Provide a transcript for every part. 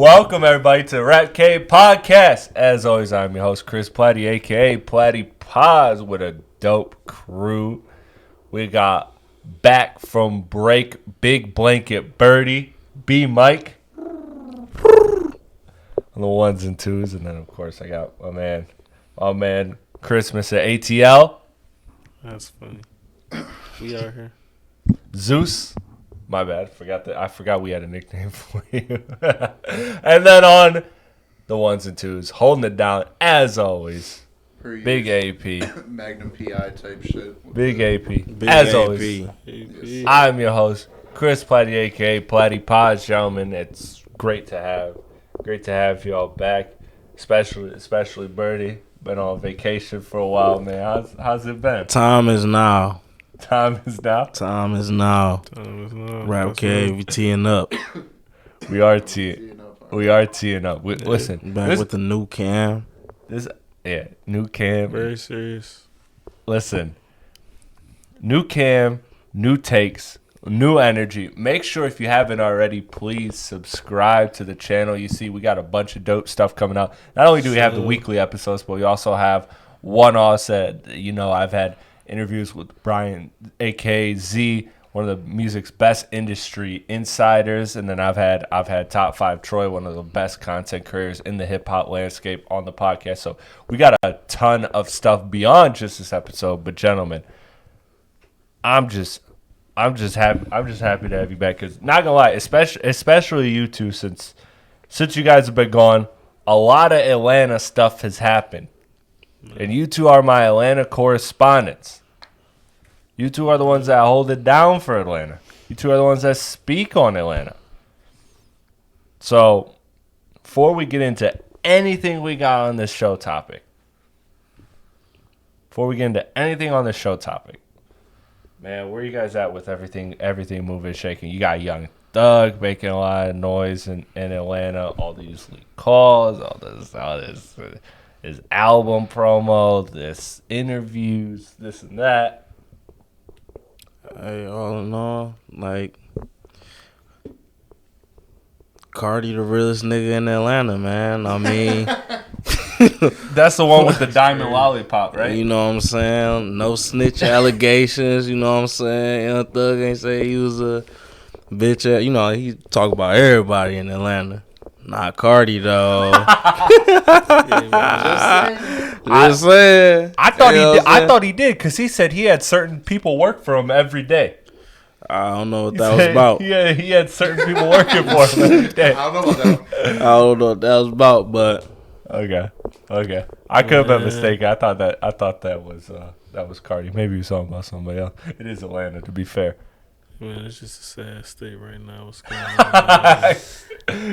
Welcome, everybody, to Rap Cave Podcast. As always, I'm your host, Chris Platte, a.k.a. Platte Paz, with a dope crew. We got back from break, Big Blanket Birdie, B Mike, on the ones and twos. And then, of course, I got my man Christmas at ATL. That's funny. We are here. Zeus. My bad. I forgot we had a nickname for you. And then on the ones and twos, holding it down as always. Big AP. Magnum PI type shit. Big AP. As always. AP. I'm your host, Chris Platte, aka Platte Paz, gentlemen. It's great to have y'all back. Especially Birdie. Been on vacation for a while, man. How's it been? Time is now. Time is now. Rap Cave, we teeing up. We are teeing up. Listen, Back with the new cam. New cam. Very serious. Listen, new cam, new takes, new energy. Make sure if you haven't already, please subscribe to the channel. You see, we got a bunch of dope stuff coming out. Not only do we have the weekly episodes, but we also have one-offs that, I've had interviews with Brian, a.k.a. Z, one of the music's best industry insiders, and then I've had Top 5 Troy, one of the best content creators in the hip-hop landscape, on the podcast. So we got a ton of stuff beyond just this episode. But gentlemen, I'm just happy to have you back. Cause not gonna lie, especially you two, since you guys have been gone, a lot of Atlanta stuff has happened. And you two are my Atlanta correspondents. You two are the ones that hold it down for Atlanta. You two are the ones that speak on Atlanta. So, before we get into anything we got on this show topic, man, where you guys at with everything moving, shaking? You got Young Thug making a lot of noise in Atlanta, all these leaked calls, all this his album promo, this interviews, this and that. Hey, all in all, Cardi the realest nigga in Atlanta, man. I mean, that's the one with the diamond lollipop, right? You know what I'm saying? No snitch allegations, you know what I'm saying? Young Thug ain't say he was a bitch. He talk about everybody in Atlanta. Not Cardi though. Just saying. I thought he did because he said he had certain people work for him every day. I don't know what that was about. Yeah, he had certain people working for him every day. I don't know about that. I don't know what that was about, but okay. I could have been mistaken. I thought that was Cardi. Maybe he was talking about somebody else. It is Atlanta, to be fair. Man, it's just a sad state right now. What's going on?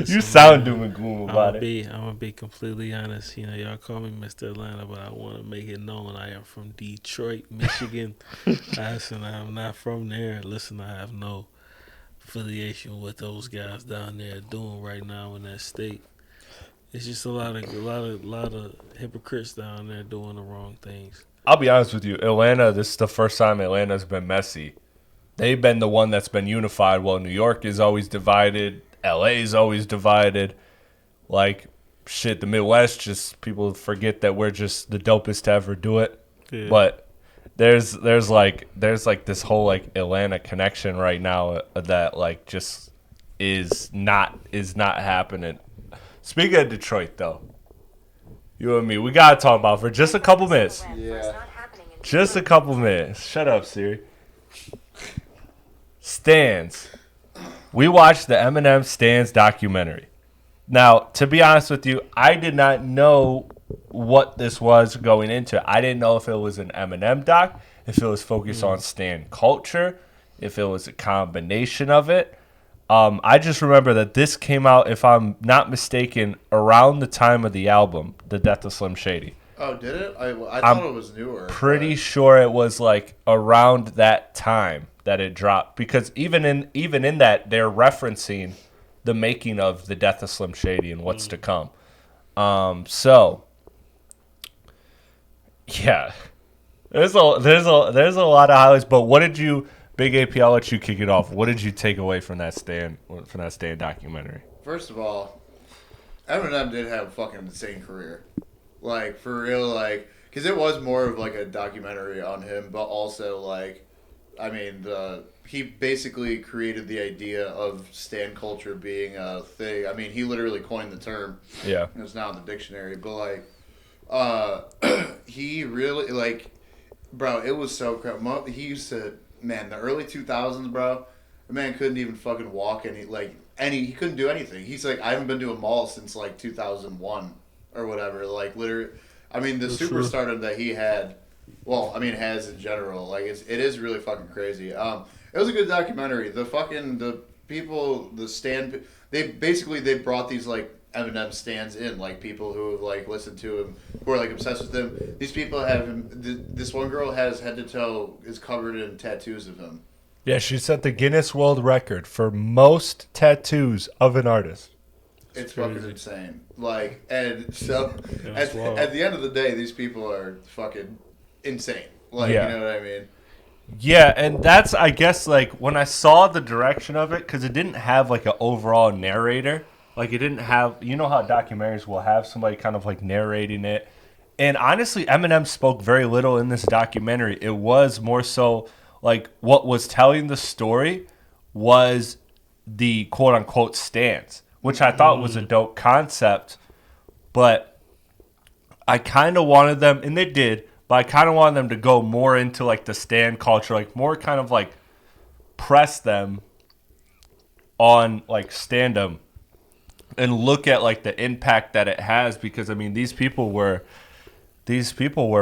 You sound doom and gloom about it. I'm gonna be completely honest. Y'all call me Mr. Atlanta, but I want to make it known I am from Detroit, Michigan. Listen, I'm not from there. Listen, I have no affiliation with those guys down there doing right now in that state. It's just a lot of hypocrites down there doing the wrong things. I'll be honest with you, Atlanta. This is the first time Atlanta's been messy. They've been the one that's been unified. Well, New York is always divided. LA is always divided. The Midwest, just people forget that we're just the dopest to ever do it. Yeah. But there's this whole Atlanta connection right now that just is not happening. Speaking of Detroit though, you and me, we gotta talk about for just a couple minutes. Yeah. Just a couple minutes. Shut up, Siri. Stans. We watched the Eminem Stans documentary. Now, to be honest with you, I did not know what this was going into. I didn't know if it was an Eminem doc, if it was focused on Stan culture, if it was a combination of it. I just remember that this came out, if I'm not mistaken, around the time of the album, The Death of Slim Shady. Oh, did it? I thought it was newer. Pretty sure it was around that time that it dropped, because even in that they're referencing the making of The Death of Slim Shady and what's to come. So yeah, there's a lot of highlights. But what did you, Big AP? I'll let you kick it off. What did you take away from that Stan documentary? First of all, Eminem did have a fucking insane career. Like, for real, like, because it was more of, like, a documentary on him, but also, like, I mean, he basically created the idea of stan culture being a thing. I mean, he literally coined the term. Yeah. It's now in the dictionary, but, like, he really, like, bro, it was so crap. He used to, man, the early 2000s, bro, the man couldn't even fucking walk he couldn't do anything. He's like, I haven't been to a mall since, like, 2001 or whatever. Like, literally, I mean, the superstardom that he had, well, I mean, has in general, like, it is really fucking crazy. It was a good documentary. The people, they brought these, like, Eminem stands in, like, people who have, like, listened to him, who are, like, obsessed with him. These people have him, this one girl has head to toe, is covered in tattoos of him. Yeah, she set the Guinness World Record for most tattoos of an artist. It's fucking insane. Like, and so, at the end of the day, these people are fucking insane. Like, you know what I mean? Yeah, and that's, I guess, like, when I saw the direction of it, because it didn't have, like, an overall narrator. Like, it didn't have, you know how documentaries will have somebody kind of, like, narrating it. And honestly, Eminem spoke very little in this documentary. It was more so, like, what was telling the story was the quote-unquote stance, which I thought was a dope concept. But I kind of wanted them, and they did, but I kind of wanted them to go more into, like, the stan culture, like, more kind of, like, press them on, like, stand-em and look at, like, the impact that it has. Because, I mean, these people were,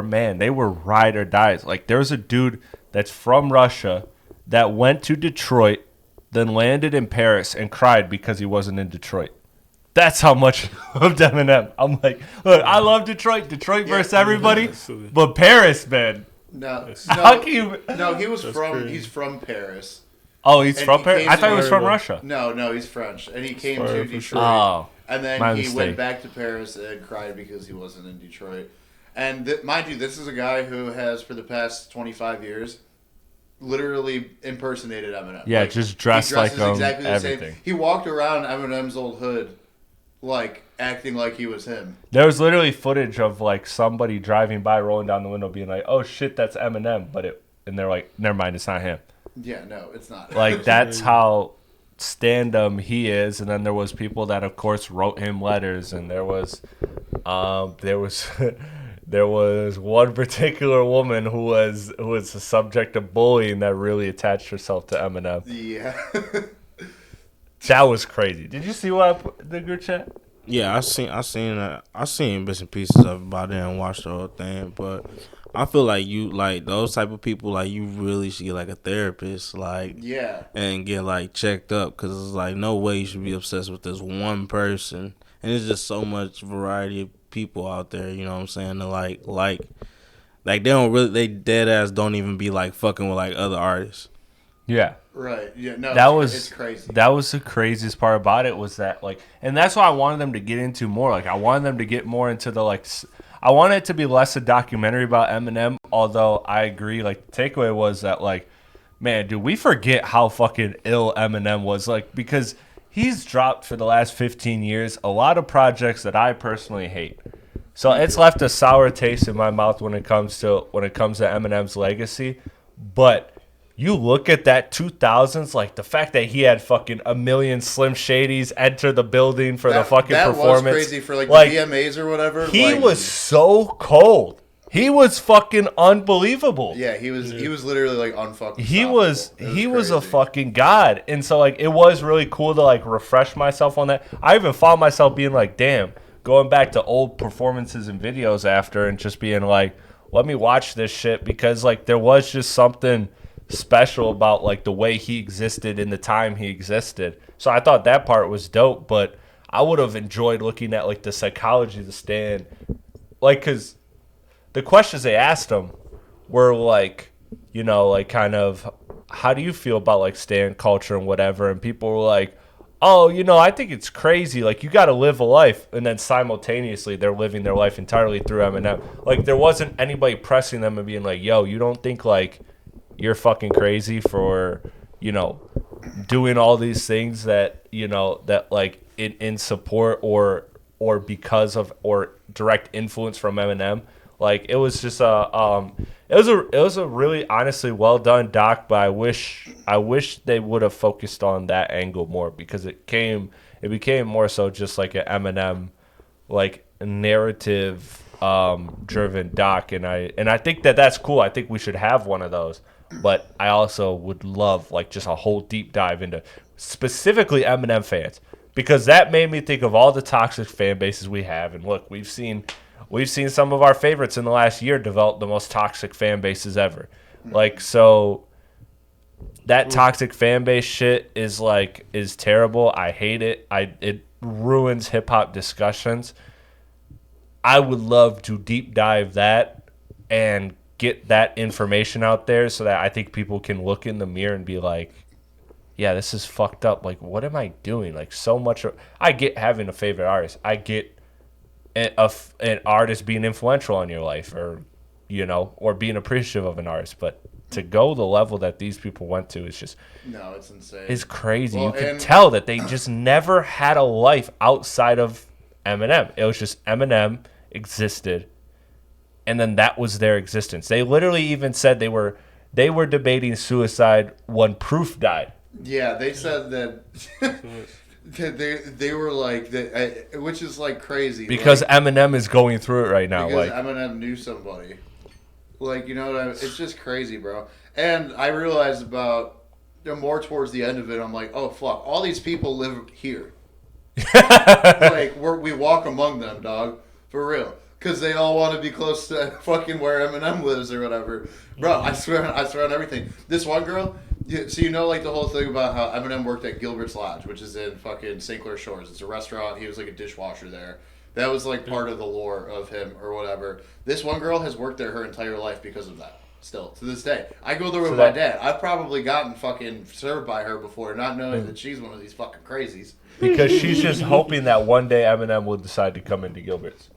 man, they were ride or dies. Like, there was a dude that's from Russia that went to Detroit, then landed in Paris and cried because he wasn't in Detroit. That's how much I loved Eminem. I'm like, look, I love Detroit versus everybody, but Paris, man. He's from Paris. Oh, he's from Paris? I thought he was from Russia. No, he's French. And he came to Detroit. Sure. Oh, and then my he mistake. went back to Paris and cried because he wasn't in Detroit. And mind you, this is a guy who has, for the past 25 years, literally impersonated Eminem. Yeah, like, just dressed like him, exactly everything. Same. He walked around Eminem's old hood, like, acting like he was him. There was literally footage of, like, somebody driving by, rolling down the window, being like, oh, shit, that's Eminem. And they're like, never mind, it's not him. Yeah, no, it's not. Like, that's how stand-up he is. And then there was people that, of course, wrote him letters. And there was there was one particular woman who was the subject of bullying that really attached herself to Eminem. Yeah. That was crazy. Did you see what I put in the group chat? Yeah, I seen bits and pieces of it, but I didn't watch the whole thing. But I feel like you, like, those type of people, like, you really should get, like, a therapist, like, yeah, and get, like, checked up, because it's like no way you should be obsessed with this one person, and there's just so much variety of people out there, you know what I'm saying? To like they don't really, they dead ass don't even be, like, fucking with, like, other artists. Yeah. Right. Yeah. No. It's crazy. That was the craziest part about it, was that, like, and that's why I wanted them to get into more. Like, I wanted them to get more into the, like, I wanted it to be less a documentary about Eminem. Although I agree, like, the takeaway was that, like, man, dude, we forget how fucking ill Eminem was, like, because he's dropped for the last 15 years a lot of projects that I personally hate. So it's left a sour taste in my mouth when it comes to Eminem's legacy. But you look at that 2000s, like, the fact that he had fucking a million Slim Shadys enter the building for the fucking performance. That was crazy for, like, the VMAs or whatever. He was so cold. He was fucking unbelievable. Yeah, he was literally, like, unfucking. He was a fucking god. And so, like, it was really cool to, like, refresh myself on that. I even found myself being like, damn, going back to old performances and videos after and just being like, let me watch this shit, because, like, there was just something special about, like, the way he existed in the time he existed. So I thought that part was dope, but I would have enjoyed looking at, like, the psychology of the stand, like, because the questions they asked him were, like, you know, like, kind of, how do you feel about, like, stand culture and whatever, and people were like, oh, you know, I think it's crazy, like, you got to live a life, and then simultaneously they're living their life entirely through Eminem. Like, there wasn't anybody pressing them and being like, yo, you don't think, like, you're fucking crazy for, you know, doing all these things that, you know, that, like, in support or or because of or direct influence from Eminem. Like it was just it was a really honestly well done doc, but I wish they would have focused on that angle more because it became more so just like an Eminem like narrative driven doc, and I think that's cool. I think we should have one of those. But I also would love like just a whole deep dive into specifically Eminem fans, because that made me think of all the toxic fan bases we have. And look, we've seen some of our favorites in the last year develop the most toxic fan bases ever. Like, so that toxic fan base shit is terrible. I hate it. It ruins hip hop discussions. I would love to deep dive that and get that information out there so that I think people can look in the mirror and be like, yeah, this is fucked up. Like, what am I doing? Like, so much. I get having a favorite artist. I get an artist being influential in your life, or being appreciative of an artist. But to go the level that these people went to is just it's insane. It's crazy. Well, you can tell that they just never had a life outside of Eminem. It was just Eminem existed, and then that was their existence. They literally even said they were debating suicide when Proof died. Yeah, they said that they were like that, which is like crazy because Eminem is going through it right now. Because like Eminem knew somebody, like what I mean? It's just crazy, bro. And I realized about more towards the end of it, I'm like, oh fuck, all these people live here. Like we walk among them, dog, for real. Because they all want to be close to fucking where Eminem lives or whatever. Bro, I swear on everything. This one girl, so like the whole thing about how Eminem worked at Gilbert's Lodge, which is in fucking St. Clair Shores. It's a restaurant. He was like a dishwasher there. That was like part of the lore of him or whatever. This one girl has worked there her entire life because of that. Still, to this day. I go there with my dad. I've probably gotten fucking served by her before, not knowing that she's one of these fucking crazies. Because she's just hoping that one day Eminem will decide to come into Gilbert's.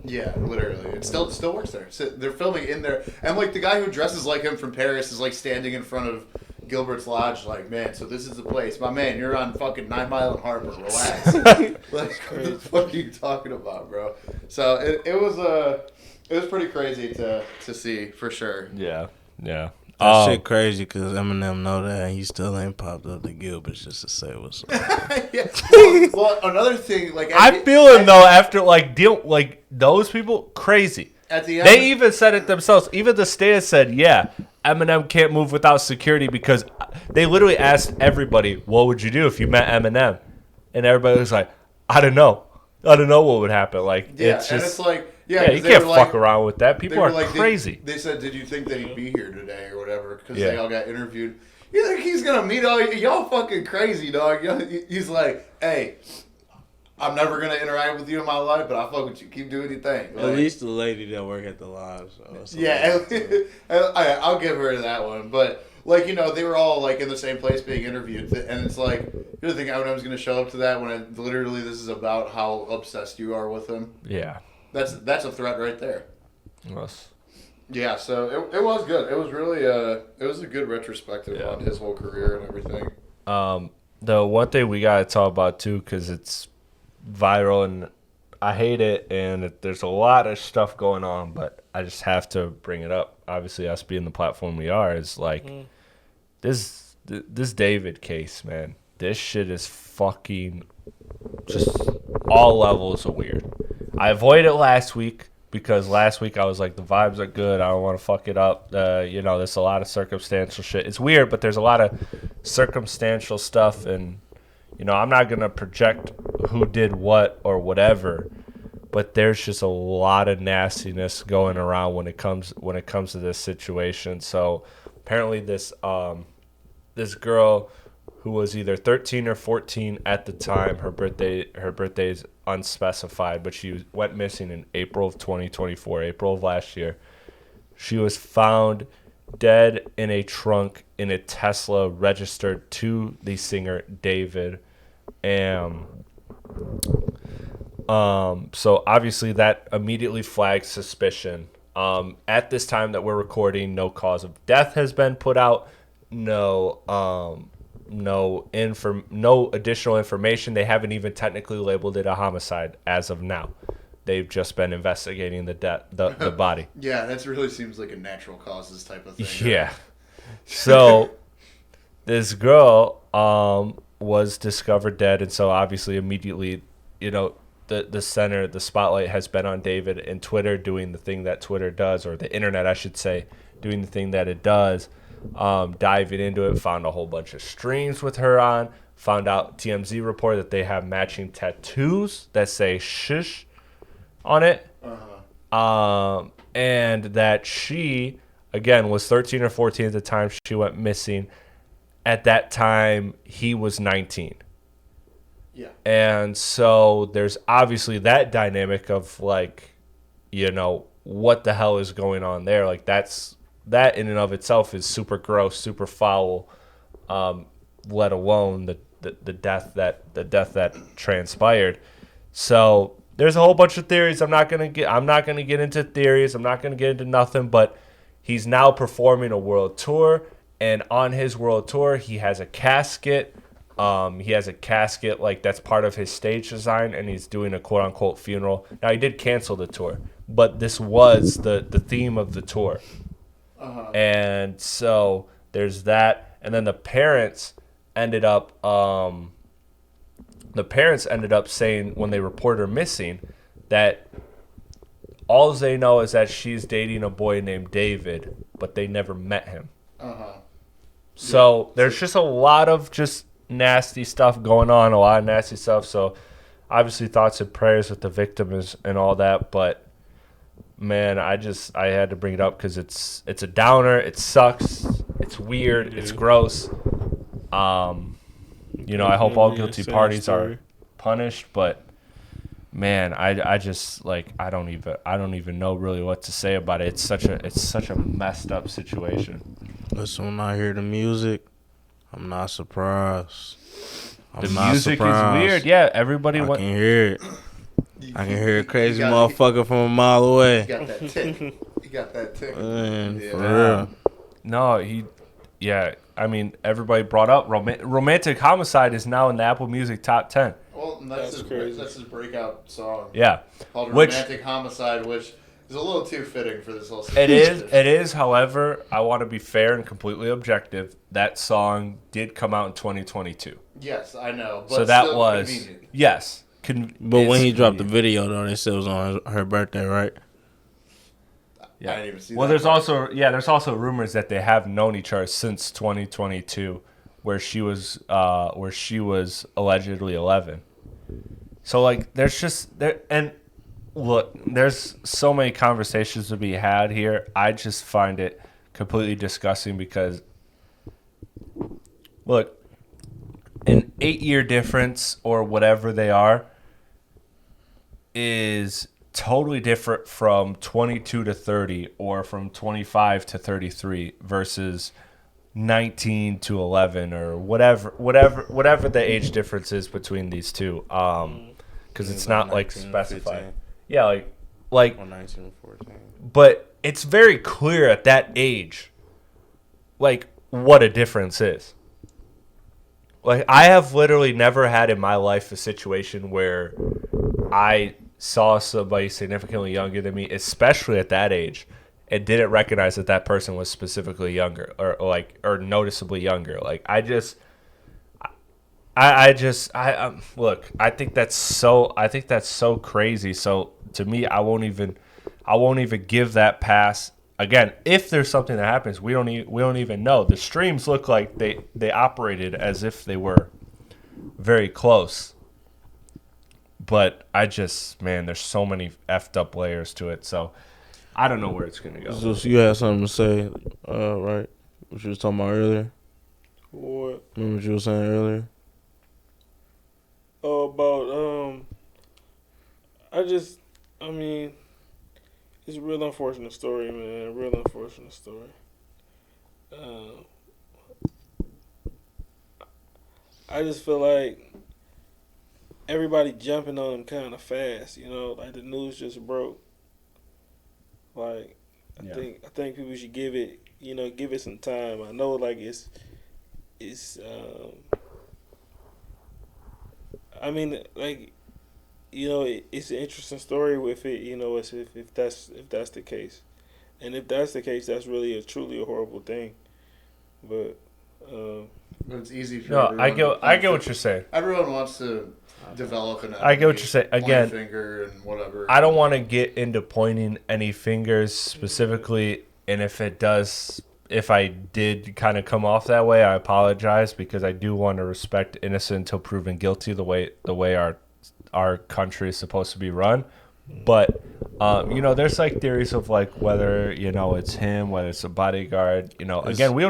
Yeah, literally. It still works there. So they're filming in there. And, like, the guy who dresses like him from Paris is, like, standing in front of Gilbert's Lodge, like, man, so this is the place. My man, you're on fucking 9 Mile and Harbor. Relax. Like, what the fuck are you talking about, bro? So it was pretty crazy to see, for sure. Yeah. That shit crazy because Eminem know that and he still ain't popped up to Gilbert's just to say what's up. Yeah. Well, another thing, like I'm feeling though after those people crazy. At the end, they even said it themselves. Even the stand said, "Yeah, Eminem can't move without security," because they literally asked everybody, "What would you do if you met Eminem?" And everybody was like, "I don't know what would happen." Like, yeah, it's just, and it's like. Yeah, you can't fuck around with that. People are crazy. They said, "Did you think that he'd be here today or whatever?" Because they all got interviewed. You think he's gonna meet all y'all? Fucking crazy, dog. He's like, "Hey, I'm never gonna interact with you in my life, but I fuck with you. Keep doing your thing." Like, at least the lady that work at the lodge. Yeah, I'll give her that one. But they were all like in the same place being interviewed, and it's like, you don't think Eminem's gonna show up to that when literally this is about how obsessed you are with him? Yeah. That's a threat right there. Yes. Yeah, so it was good. It was really it was a good retrospective on his whole career and everything. The one thing we gotta talk about too, because it's viral and I hate it, and there's a lot of stuff going on, but I just have to bring it up. Obviously, us being the platform we are, is like this David case, man. This shit is fucking just all levels of weird. I avoided it last week because last week I was like, the vibes are good. I don't want to fuck it up. There's a lot of circumstantial shit. It's weird, but there's a lot of circumstantial stuff, and I'm not gonna project who did what or whatever, but there's just a lot of nastiness going around when it comes to this situation. So apparently this girl who was either 13 or 14 at the time, her birthday is unspecified, but she went missing in April of 2024, April of last year. She was found dead in a trunk in a Tesla registered to the singer David. And so obviously that immediately flagged suspicion. At this time that we're recording, no cause of death has been put out. No no additional information. They haven't even technically labeled it a homicide as of now. They've just been investigating the body. Yeah, that really seems like a natural causes type of thing. Yeah. So this girl was discovered dead, and so obviously immediately, the spotlight has been on David, and Twitter doing the thing that Twitter does, or the internet, I should say, doing the thing that it does, diving into it, found a whole bunch of streams with her on, found out TMZ reported that they have matching tattoos that say "shush" on it, and that she, again, was 13 or 14 at the time she went missing. At that time, he was 19. Yeah. And so there's obviously that dynamic of, like, what the hell is going on there? Like, that in and of itself is super gross, super foul, let alone the death that transpired. So there's a whole bunch of theories. I'm not gonna get into theories. I'm not gonna get into nothing. But he's now performing a world tour, and on his world tour, he has a casket. Like, that's part of his stage design, and he's doing a quote unquote funeral. Now, he did cancel the tour, but this was the theme of the tour. And so there's that, and then the parents ended up saying, when they report her missing, that all they know is that she's dating a boy named David, but they never met him. So there's just a lot of just nasty stuff going on, a lot of nasty stuff. So obviously thoughts and prayers with the victims and all that, but man, I had to bring it up because it's a downer. It sucks. It's weird. It's gross. I hope all guilty parties are punished, but man, I just, like, I don't even know really what to say about it. It's such a messed up situation. Listen, when I hear the music, I'm not surprised. The music is weird. Yeah, everybody I can hear it. I can hear a crazy motherfucker from a mile away. You got that tick. You got that tick. Man, Yeah. for real. No, I mean, everybody brought up Romantic Homicide is now in the Apple Music top 10. Well, that's his breakout song. Yeah. Called Romantic Homicide, which is a little too fitting for this whole situation. It is, however, I want to be fair and completely objective. That song did come out in 2022. Yes, I know. But so that still was, convenient. yes. But when he dropped the video, though, they said it was on her birthday, right? Yeah. I didn't even see well, that. there's also rumors that they have known each other since 2022, where she was allegedly 11. So, like, there's so many conversations to be had here. I just find it completely disgusting because, look, an 8-year difference or whatever they are is totally different from 22 to 30 or from 25 to 33 versus 19 to 11 or whatever the age difference is between these two, because it's not like specified. 15. Yeah, like Or 19 or 14. but it's very clear at that age, like, what a difference is. Like, I have literally never had in my life a situation where I saw somebody significantly younger than me, especially at that age, and didn't recognize that person was specifically younger or noticeably younger. Like, look, I think that's so crazy. So to me, I won't even give that pass. Again, if there's something that happens, we don't even know. The streams look like they operated as if they were very close. But there's so many effed up layers to it. So I don't know where it's gonna go. So you had something to say, right? What you was talking about earlier? What? Remember what you were saying earlier? About I mean, it's a real unfortunate story, man. Real unfortunate story. I just feel like everybody jumping on him kind of fast, like the news just broke. Like, I think people should give it some time. I know, like, it's I mean, like, it's an interesting story with it. If that's the case, and if that's the case, that's really truly a horrible thing. But But it's easy for No, everyone. I get what you're saying. Everyone wants to develop an. I get what you're saying. Again, finger and whatever. I don't want to get into pointing any fingers specifically, and if I did kind of come off that way, I apologize, because I do want to respect innocent until proven guilty, the way our country is supposed to be run. But there's like theories of like whether it's him, whether it's a bodyguard. Again, we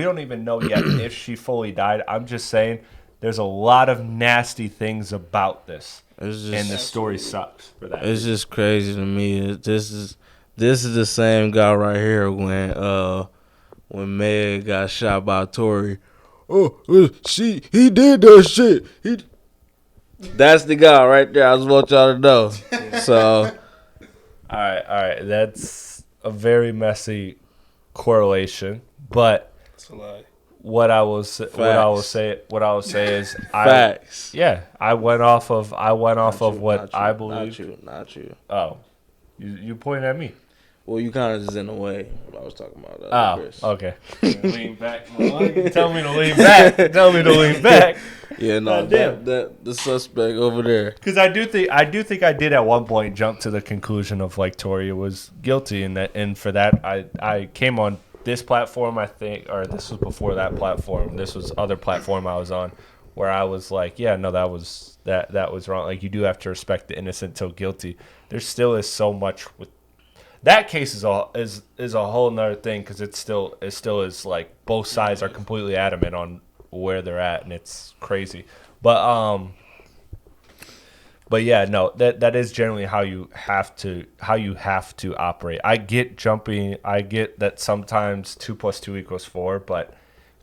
don't even know yet if she fully died. I'm just saying there's a lot of nasty things about this, and the story sucks for that. It's just crazy to me. This is the same guy right here when Meg got shot by Tory. Oh, he did that shit. That's the guy right there. I just want y'all to know. So, all right, that's a very messy correlation, but it's a lie. what I will say is facts. I went off of what I believe. Not you. Oh, you pointing at me. Well, you kind of just in the way. I was talking about Chris. Okay. Lean back. Tell me to lean back. Tell me to lean back. Yeah, no, that the suspect over there. Because I do think I did at one point jump to the conclusion of like Toria was guilty, and for that I came on this platform, I think, or this was before that platform. This was other platform I was on, where I was like, yeah, no, that was wrong. Like, you do have to respect the innocent till guilty. There still is so much with that case is a whole nother thing, because it still is like both sides are completely adamant on where they're at, and it's crazy. But yeah, no, that is generally how you have to operate. I get jumping. I get that sometimes 2 + 2 = 4, but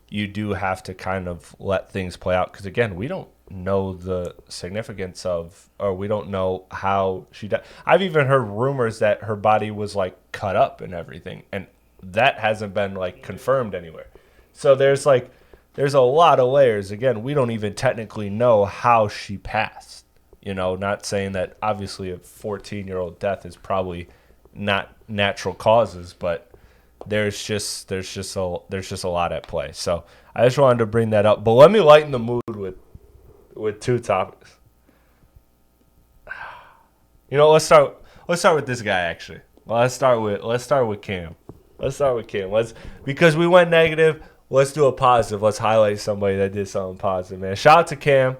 you do have to kind of let things play out, because again, we don't know the significance of, or we don't know how she died. I've even heard rumors that her body was like cut up and everything, and that hasn't been like confirmed anywhere. So there's a lot of layers. Again, we don't even technically know how she passed. Not saying that obviously a 14-year-old death is probably not natural causes, but there's just a lot at play. So I just wanted to bring that up. But let me lighten the mood with two topics. Let's start with this guy actually. Well, let's start with Cam. Because we went negative, let's do a positive. Let's highlight somebody that did something positive, man. Shout out to Cam.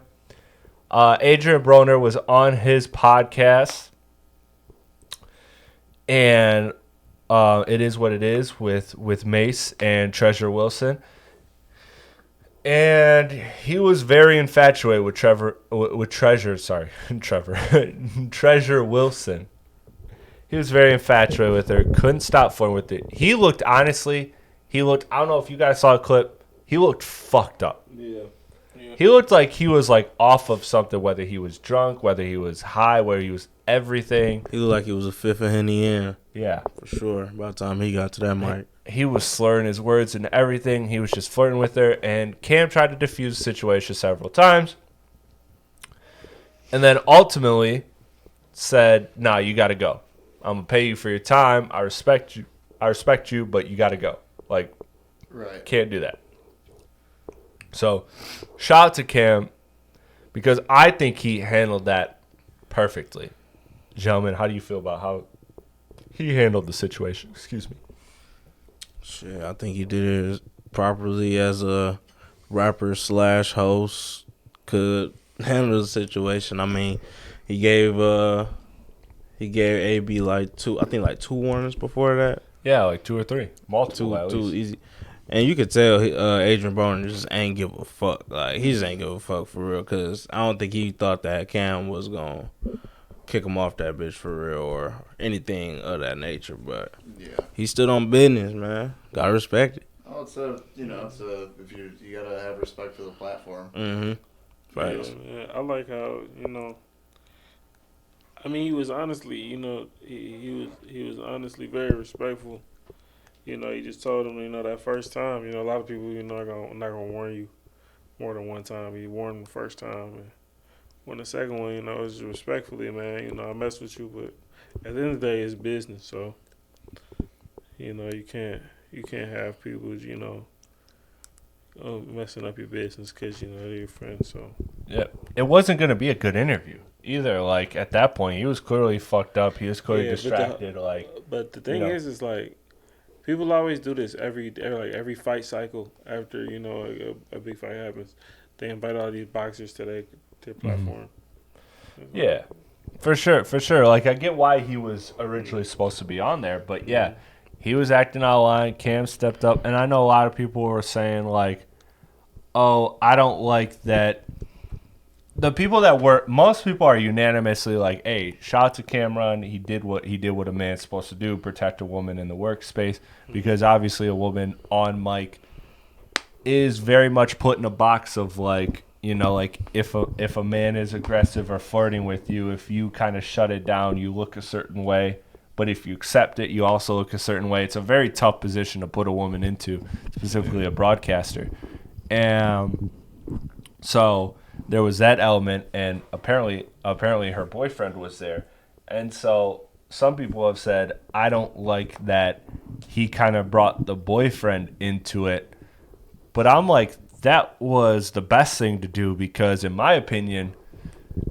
Adrian Broner was on his podcast, and it is what it is with Mace and Treasure Wilson. And he was very infatuated with Treasure Wilson. He was very infatuated with her. Couldn't stop flirting with it. He looked, I don't know if you guys saw a clip. He looked fucked up. Yeah. He looked like he was like off of something, whether he was drunk, whether he was high, whether he was everything. He looked like he was a fifth of Henny in. Yeah. For sure. By the time he got to that mic. He was slurring his words and everything. He was just flirting with her. And Cam tried to defuse the situation several times. And then ultimately said, nah, you got to go. I'm going to pay you for your time. I respect you, but you got to go. Like, right. Can't do that. So, shout out to Cam, because I think he handled that perfectly. Gentlemen, how do you feel about how he handled the situation? Excuse me. Shit, I think he did it as properly as a rapper / host could handle the situation. I mean, he gave AB like two warnings before that. Yeah, like 2 or 3, multiple at least. Two easy. And you could tell Adrian Broner just ain't give a fuck. Like, he just ain't give a fuck for real, because I don't think he thought that Cam was going to kick him off that bitch for real or anything of that nature. But yeah, he stood on business, man. Gotta respect it. Oh, if you gotta have respect for the platform. Mm-hmm. Right. Yeah, I like how, I mean, he was honestly, he was honestly very respectful. You know, he just told him, you know, that first time, you know, a lot of people, you know, are not gonna warn you more than one time. He warned him the first time, and when the second one, you know, is respectfully, man, you know, I mess with you, but at the end of the day, it's business. So, you know, you can't have people, you know, messing up your business because you know they're your friends. So Yeah, it wasn't going to be a good interview either. Like at that point, he was clearly fucked up. He was clearly distracted. But the thing you know. is like people always do this every fight cycle after you know a big fight happens. They invite all these boxers to their platform. Yeah, for sure. Like I get why he was originally supposed to be on there, but yeah, he was acting out of line. Cam stepped up, and I know a lot of people were saying like, "Oh, I don't like that." Most people are unanimously like, "Hey, shout out to Cameron. He did what a man's supposed to do: protect a woman in the workspace." Because obviously, a woman on mic is very much put in a box of like, you know, like if a man is aggressive or flirting with you, if you kind of shut it down, you look a certain way. But if you accept it, you also look a certain way. It's a very tough position to put a woman into, specifically a broadcaster. And so there was that element, and apparently her boyfriend was there. And so some people have said, I don't like that he kind of brought the boyfriend into it. But I'm like, that was the best thing to do because in my opinion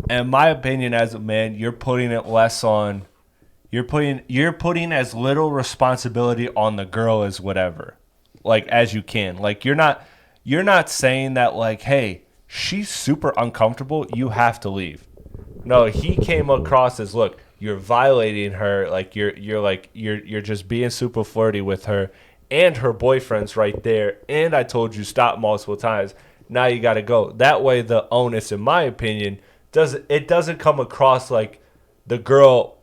as a man, you're putting it less on, you're putting as little responsibility on the girl as whatever, like as you can. Like you're not saying that like, hey, she's super uncomfortable, you have to leave. No, he came across as, look, you're violating her, like you're just being super flirty with her, and her boyfriend's right there, and I told you stop multiple times. Now you got to go. That way, the onus, in my opinion, doesn't come across like the girl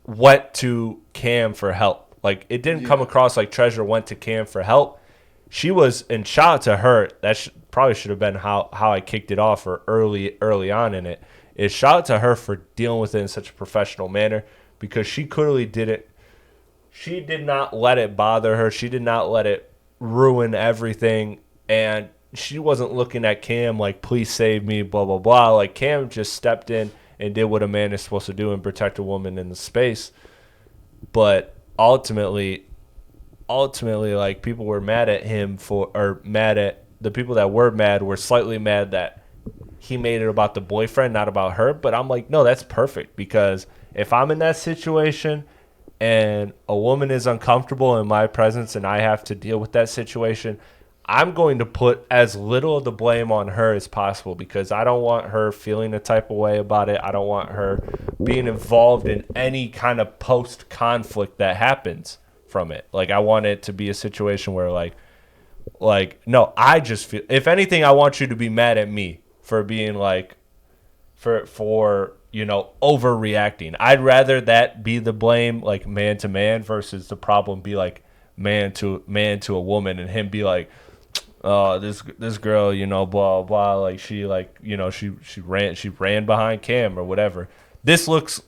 went to Cam for help. Like it didn't come across like Treasure went to Cam for help. She was, and shout out to her. That probably should have been how I kicked it off or early on in it. Is shout out to her for dealing with it in such a professional manner because she clearly did it. She did not let it bother her. She did not let it ruin everything. And she wasn't looking at Cam like, please save me, blah, blah, blah. Like, Cam just stepped in and did what a man is supposed to do and protect a woman in the space. But ultimately, like, people were mad at him the people that were mad were slightly mad that he made it about the boyfriend, not about her. But I'm like, no, that's perfect. Because if I'm in that situation and a woman is uncomfortable in my presence and I have to deal with that situation, I'm going to put as little of the blame on her as possible because I don't want her feeling a type of way about it. I don't want her being involved in any kind of post-conflict that happens from it. Like, I want it to be a situation where, like no, I just feel, if anything, I want you to be mad at me for being like, for you know, overreacting. I'd rather that be the blame, like man to man, versus the problem be like man to a woman, and him be like, oh, this girl, you know, blah blah, like she, like, you know, she ran behind Cam or whatever. This looks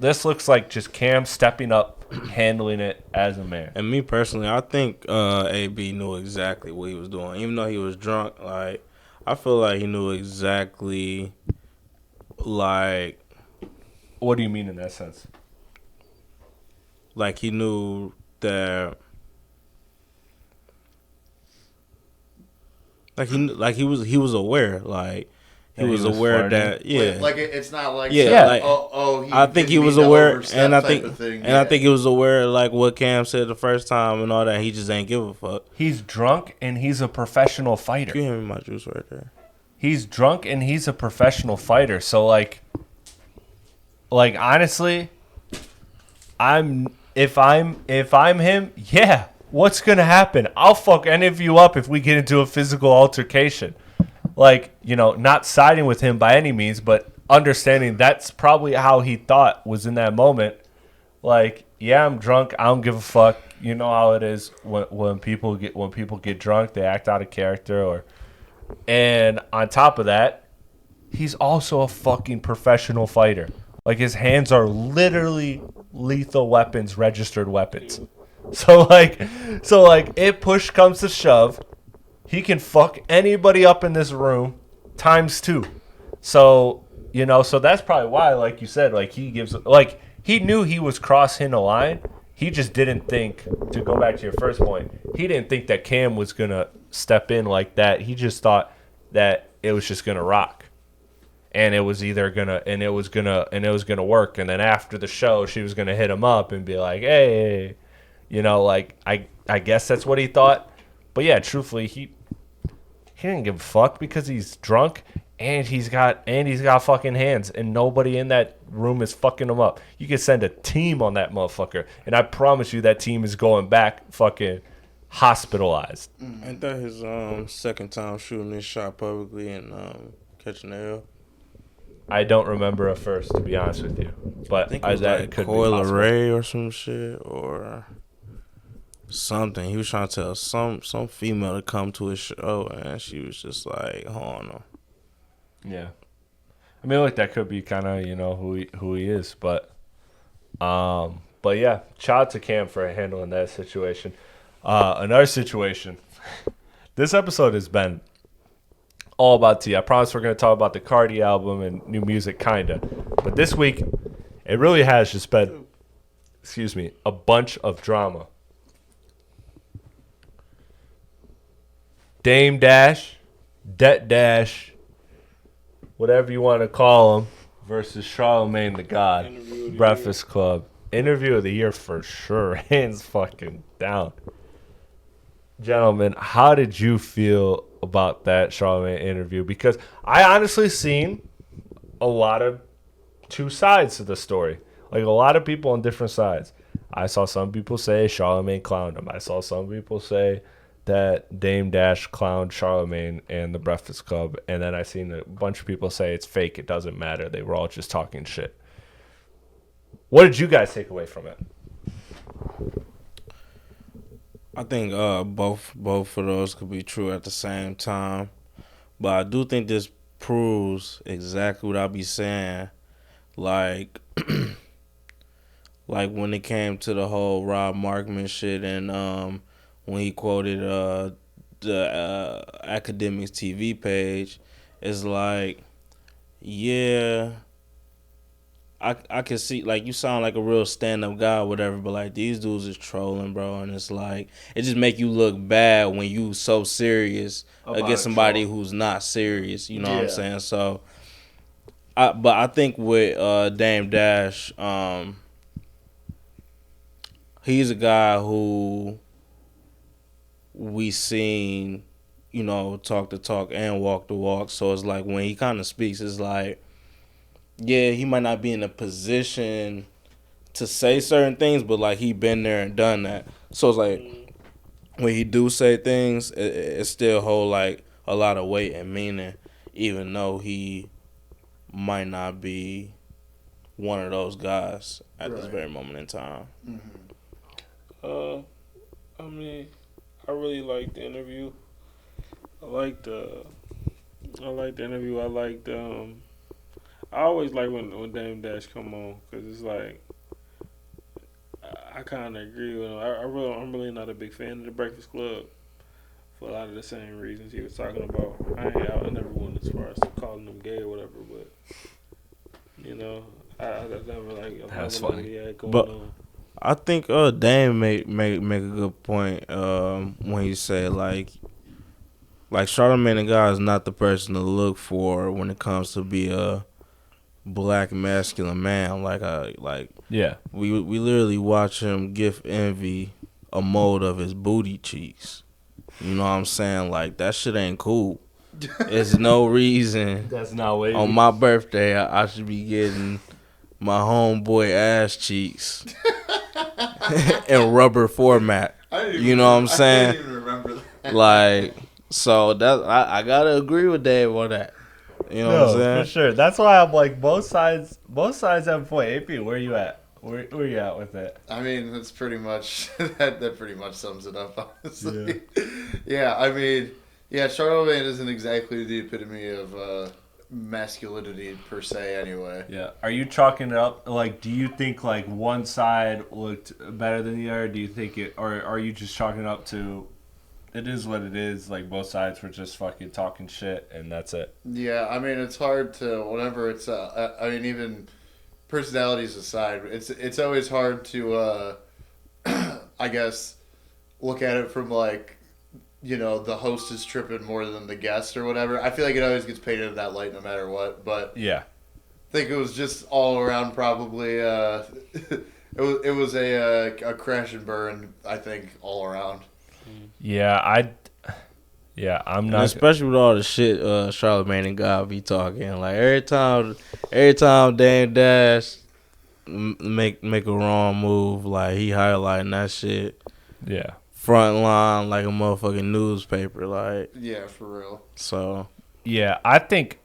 like just Cam stepping up, handling it as a man. And me personally, I think AB knew exactly what he was doing, even though he was drunk. Like, I feel like he knew exactly, like. What do you mean in that sense? Like, he knew that. He was aware. Like, he was aware that, yeah. Like it's not like, yeah. Like, I think he was aware, and I think he was aware, like what Cam said the first time and all that. He just ain't give a fuck. He's drunk and he's a professional fighter. You hand me my juice right there. He's drunk and he's a professional fighter. So like honestly, if I'm him, yeah. What's gonna happen? I'll fuck any of you up if we get into a physical altercation. Like, you know, not siding with him by any means, but understanding that's probably how he thought was in that moment. Like, yeah, I'm drunk. I don't give a fuck. You know how it is when people get drunk, they act out of character. And on top of that, he's also a fucking professional fighter. Like, his hands are literally lethal weapons, registered weapons. So if push comes to shove, he can fuck anybody up in this room times 2. So, so that's probably why, like you said, like he knew he was crossing a line. He just didn't think, to go back to your first point, he didn't think that Cam was going to step in like that. He just thought that it was just going to rock. And it was gonna work. And then after the show, she was going to hit him up and be like, hey, I guess that's what he thought. But yeah, truthfully, he didn't give a fuck because he's drunk and he's got fucking hands and nobody in that room is fucking him up. You can send a team on that motherfucker and I promise you that team is going back fucking hospitalized. Ain't that his second time shooting his shot publicly and catching the L? I don't remember a first, to be honest with you, but I think it was that like could be Coil possible. Ray or some shit or something. He was trying to tell some female to come to his show, and she was just like, "Hold on." Yeah, I mean, like that could be kind of who he is, but yeah, shout out to Cam for handling that situation. Another situation. This episode has been all about tea. I promise we're going to talk about the Cardi album and new music, kinda. But this week, it really has just been, a bunch of drama. Dame Dash, Det Dash, whatever you want to call him, versus Charlamagne the God, Breakfast Club. Interview of the year for sure, hands fucking down. Gentlemen, how did you feel about that Charlamagne interview? Because I honestly seen a lot of two sides to the story. Like a lot of people on different sides. I saw some people say Charlamagne clowned him. I saw some people say that Dame Dash clowned Charlamagne and the Breakfast Club. And then I seen a bunch of people say it's fake. It doesn't matter. They were all just talking shit. What did you guys take away from it? I think both of those could be true at the same time, but I do think this proves exactly what I be saying. Like, like when it came to the whole Rob Markman shit, and when he quoted the Academics TV page, it's like, yeah. I can see, like, you sound like a real stand-up guy or whatever, but, like, these dudes is trolling, bro, and it's like, it just make you look bad when you so serious against somebody who's not serious, you know what I'm saying? So, but I think with Dame Dash, he's a guy who we seen, talk the talk and walk the walk, so it's like, when he kind of speaks, it's like, yeah, he might not be in a position to say certain things, but like he been there and done that. So it's like when he do say things, it still hold like a lot of weight and meaning, even though he might not be one of those guys at this very moment in time. I mean, I really liked the interview. I liked the interview. I always like when Dame Dash come on, because it's like I kind of agree with him. I'm really not a big fan of the Breakfast Club for a lot of the same reasons he was talking about. I never went as far as calling them gay or whatever, but I never like. That's funny. Going on. I think Dame make a good point when he said like Charlamagne the God is not the person to look for when it comes to be a black masculine man. Yeah, we literally watch him give Envy a mold of his booty cheeks. You know what I'm saying? Like, that shit ain't cool. There's no reason that's not wavy. on my birthday I should be getting my homeboy ass cheeks in rubber format. You know what I'm saying? I didn't even remember that. Like, so that I gotta agree with Dave on that. You know what I'm saying? For sure. That's why I'm like, both sides have a point. AP, where you at? Where you at with it? I mean, that's pretty much that pretty much sums it up, honestly. Yeah, I mean, Charlamagne isn't exactly the epitome of masculinity per se anyway. Yeah. Are you chalking it up? Like, do you think like one side looked better than the other? Do you think it, or are you just chalking it up to it is what it is? Like both sides were just fucking talking shit, and that's it. Yeah, I mean it's hard to whenever it's I mean even personalities aside, it's always hard to I guess look at it from like, you know, the host is tripping more than the guest or whatever. I feel like it always gets painted in that light no matter what. But Yeah. I think it was just all around probably it was a crash and burn. I think all around. Yeah. I'm And not. especially with all the shit Charlamagne and God be talking. Like every time Dame Dash make a wrong move, like he highlighting that shit Yeah. front line like a motherfucking newspaper. Like, Yeah, for real. so Yeah, I think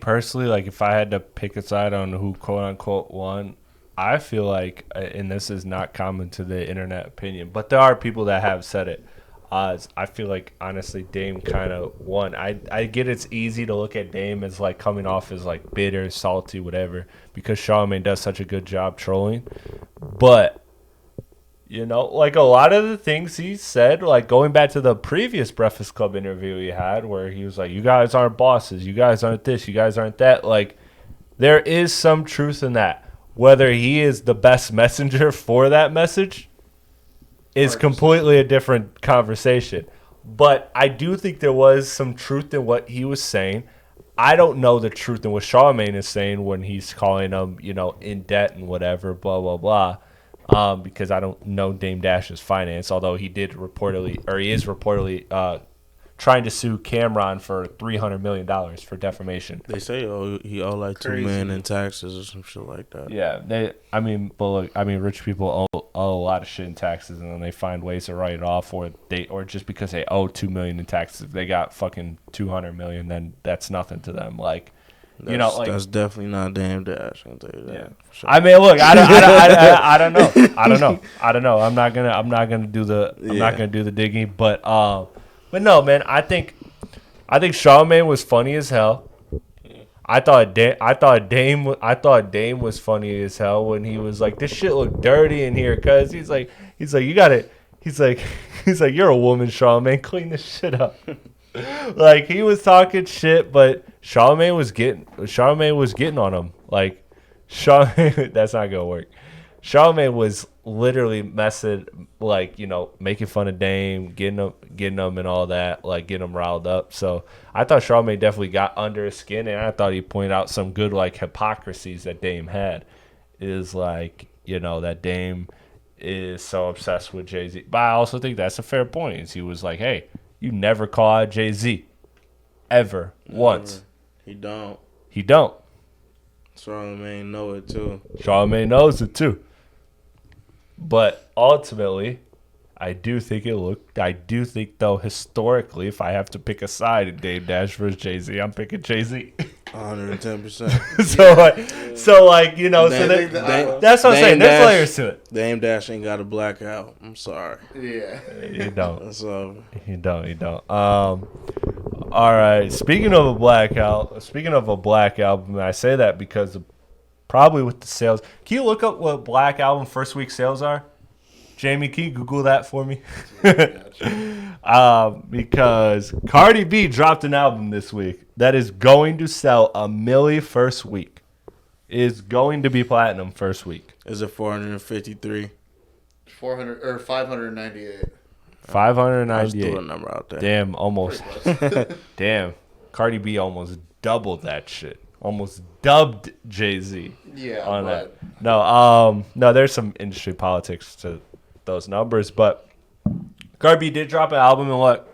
personally, like if I had to pick a side on who quote unquote won, I feel like, and this is not common to the internet opinion, but there are people that have said it. I feel like honestly Dame kind of won. I get it's easy to look at Dame as like coming off as like bitter, salty, whatever, because Charlamagne does such a good job trolling, but. You know, like a lot of the things he said, like going back to the previous Breakfast Club interview he had where he was like, you guys aren't bosses, you guys aren't this, you guys aren't that. Like, there is some truth in that. Whether he is the best messenger for that message is 100%. completely a different conversation. But I do think there was some truth in what he was saying. I don't know the truth in what Charlamagne is saying when he's calling him, you know, in debt and whatever, blah, blah, blah. Because I don't know Dame Dash's finance, although he is reportedly trying to sue Cameron for $300 million for defamation. they say he owe like $2 million in taxes or some shit like that. Yeah, rich people owe a lot of shit in taxes, and then they find ways to write it off, or just because they owe $2 million in taxes, if they got fucking $200 million, then that's nothing to them. Like. You know, like, that's definitely not Dame Dash. I can tell you that. Yeah. For sure. I mean, look, I don't know. I'm not gonna do the digging, but no, man. I think Charlamagne was funny as hell. I thought Dame was funny as hell when he was like, this shit look dirty in here, cause he's like you got it. He's like you're a woman, Charlamagne, clean this shit up. Like he was talking shit, but Charlamagne was getting on him. Like Charlamagne, that's not gonna work. Charlamagne was literally messing, like, you know, making fun of Dame, getting him and all that, like getting him riled up. So I thought Charlamagne definitely got under his skin, and I thought he pointed out some good like hypocrisies that Dame had. Is like, you know, that Dame is so obsessed with Jay-Z, but I also think that's a fair point. Is he was like, hey. You never call out Jay-Z. Ever. Once. He don't. Charlamagne know it too. Charlamagne knows it too. But ultimately, I do think though historically, if I have to pick a side in Dame Dash versus Jay-Z, I'm picking Jay-Z. 110%. So like, you know, that's what I'm saying. There's layers to it. Dame Dash ain't got a blackout. I'm sorry. Yeah. You don't. So You don't. All right. Speaking of a black album, I say that because probably with the sales. Can you look up what Black Album first week sales are? Jamie, can you Google that for me? Because Cardi B dropped an album this week that is going to sell 1 million first week. Is going to be platinum first week. is it 453? 400 or 598. 598. Throw a number out there. Damn, almost. Damn, Cardi B almost doubled that shit. Almost dubbed Jay-Z. Yeah, on but that. No, there's some industry politics to those numbers, but Cardi B did drop an album, and look,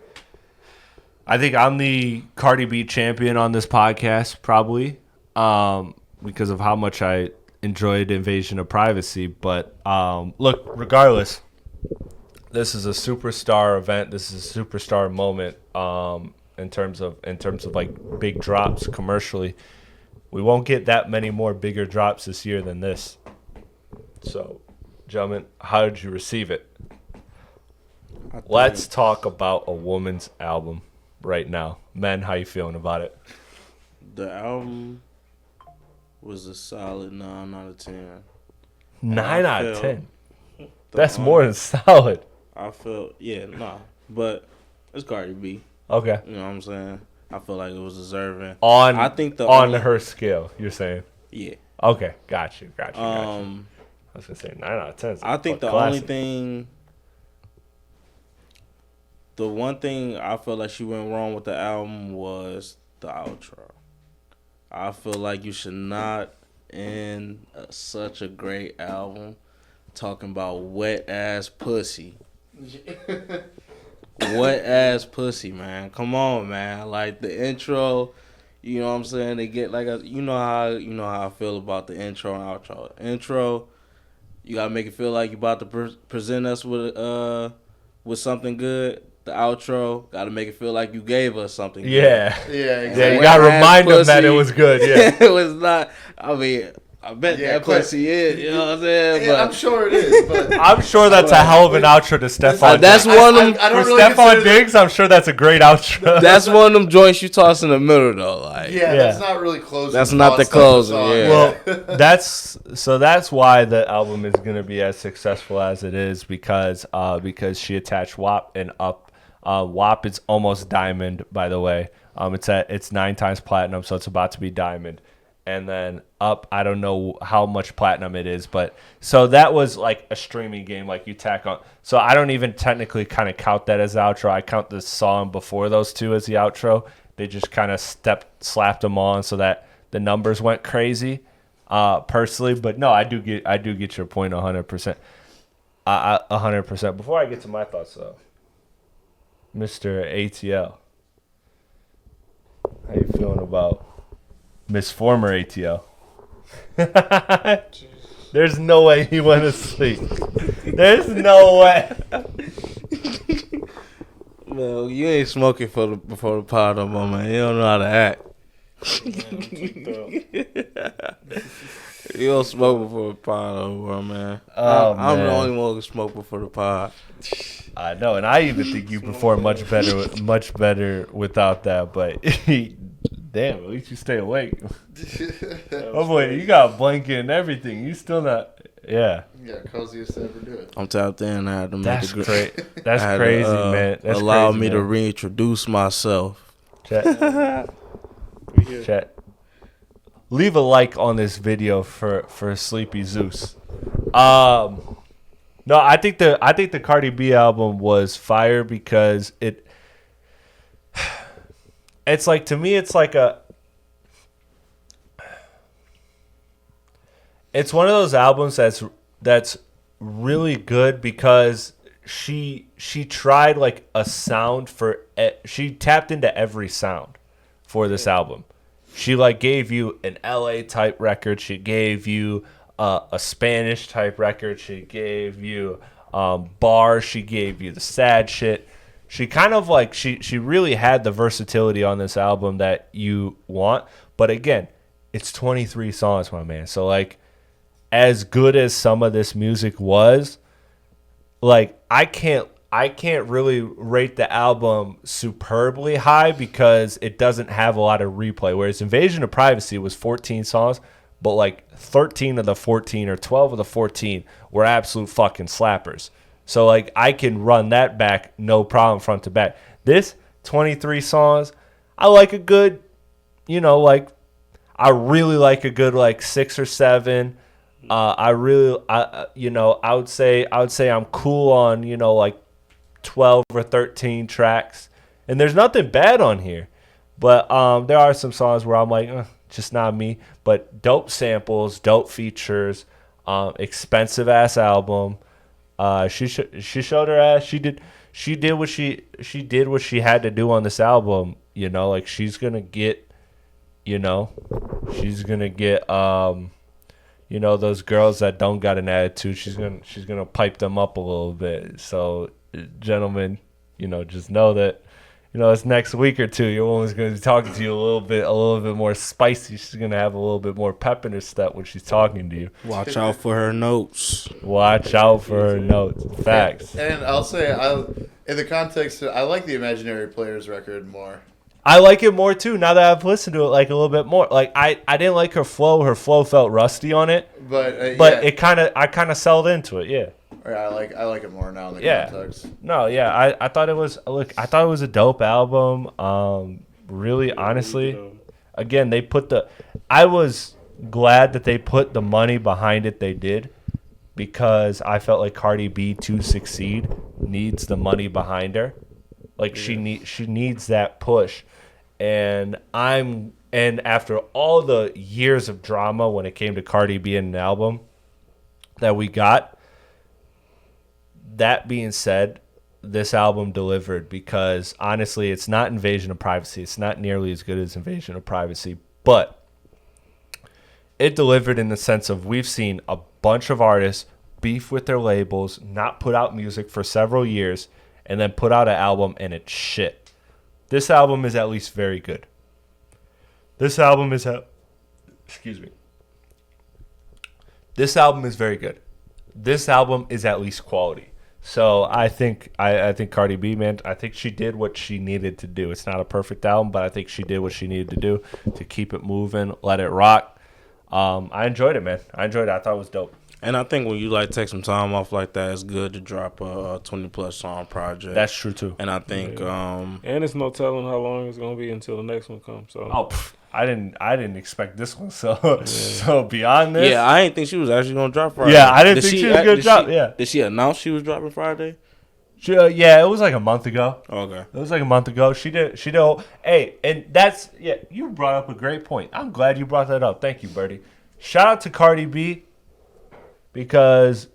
I think I'm the Cardi B champion on this podcast, probably, because of how much I enjoyed Invasion of Privacy. But look, regardless, this is a superstar event. This is a superstar moment in terms of like big drops commercially. We won't get that many more bigger drops this year than this. So, gentlemen, how did you receive it? Let's talk about a woman's album right now. Men, how you feeling about it? The album was a solid 9 out of 10. 9 out of felt 10. The That's only- more than solid. I felt, but it's Cardi B. Okay. You know what I'm saying? I feel like it was deserving. I think on her scale, you're saying. Yeah. Okay, got you. I was gonna say 9 out of 10. I think the only thing, the one thing I feel like she went wrong with the album was the outro. I feel like you should not end such a great album talking about wet ass pussy. Wet ass pussy, man. Come on, man. Like the intro, you know what I'm saying? They get like you know how I feel about the intro and outro. Intro, you gotta make it feel like you about to present us with something good. The outro, gotta make it feel like you gave us something good. Yeah, exactly. you gotta remind them that it was good. Yeah, It was not. I mean, I bet that pussy is. You know what I'm saying? Yeah, But I'm sure it is. But I'm sure that's a hell of an outro to Stephon. that's Diggs. one of them. I don't For really Stephon consider Diggs, I'm sure that's a great outro. That's one of them joints you toss in the middle though. Like, Yeah, that's not really closing. That's not the thoughts of closer, song. yeah. Well, that's why the album is gonna be as successful as it is because she attached WAP and Up. WAP is almost diamond, by the way. It's 9 times platinum, so it's about to be diamond. And then Up, I don't know how much platinum it is, but so that was like a streaming game, like you tack on. So I don't even technically kind of count that as the outro. I count the song before those two as the outro. They just kind of slapped them on so that the numbers went crazy, personally. But no, I do get your point 100%. 100%. Before I get to my thoughts, though, Mr. ATL, how you feeling about Miss Former ATL? There's no way he went to sleep. There's no way. well, you ain't smoking before the pod no more, man. You don't know how to act. You don't smoke before the pod no more, man. I'm the only one who smoke before the pod. I know, and I even think you perform much better without that. But damn, at least you stay awake. Oh boy, you got a blanket and everything. You still not? Yeah. Yeah, coziest to ever do it. I'm tapped in. I had to make That's it crazy. That's crazy, man. That's allow crazy, me to man. reintroduce myself. Chat. Leave a like on this video for Sleepy Zeus. No, I think the Cardi B album was fire because it's like, to me, it's like it's one of those albums that's really good because she tried like a sound she tapped into every sound for this album. She like gave you an LA type record. She gave you a Spanish type record. She gave you bars. She gave you the sad shit. She kind of like she really had the versatility on this album that you want. But again, it's 23 songs, my man. So like, as good as some of this music was, like I can't really rate the album superbly high because it doesn't have a lot of replay. Whereas Invasion of Privacy was 14 songs, but like 13 of the 14 or 12 of the 14 were absolute fucking slappers. So like I can run that back no problem front to back. This 23 songs, I like a good, like I really like a good like 6 or 7. I would say I'm cool on, like 12 or 13 tracks. And there's nothing bad on here. But there are some songs where I'm like, just not me. But dope samples, dope features, expensive ass album. She showed her ass. She did what she had to do on this album. Like she's gonna get those girls that don't got an attitude. She's gonna pipe them up a little bit. So, gentlemen, just know that, it's next week or two. Your woman's gonna be talking to you a little bit more spicy. She's gonna have a little bit more pep in her step when she's talking to you. Watch out for her notes. Watch out for her notes. Facts. And I'll say, in the context, I like the Imaginary Players record more. I like it more too now that I've listened to it like a little bit more. Like I didn't like her flow. Her flow felt rusty on it. But yeah. I kind of selled into it. Yeah. Yeah, I like it more now in the context. No, yeah. I thought it was I thought it was a dope album. Really, honestly, again, I was glad that they put the money behind it. They did, because I felt like Cardi B to succeed needs the money behind her. Like she needs that push. And after all the years of drama when it came to Cardi B and an album that we got, that being said, this album delivered, because honestly, it's not Invasion of Privacy. It's not nearly as good as Invasion of Privacy, but it delivered in the sense of we've seen a bunch of artists beef with their labels, not put out music for several years, and then put out an album and it's shit. This album is at least very good. This album is excuse me. This album is very good. This album is at least quality. So I think Cardi B, man, I think she did what she needed to do. It's not a perfect album, but I think she did what she needed to do to keep it moving, let it rock. I enjoyed it, man. I enjoyed it. I thought it was dope. And I think when you like take some time off like that, it's good to drop a 20+ song project. That's true too. And I think and it's no telling how long it's gonna be until the next one comes. So I didn't expect this one. So so beyond this, yeah, I didn't think she was actually gonna drop Friday. Yeah, I didn't think she was gonna drop. Yeah, did she announce she was dropping Friday? Yeah, it was like a month ago. Okay, it was like a month ago. She did. Hey, and that's you brought up a great point. I'm glad you brought that up. Thank you, Birdie. Shout out to Cardi B, because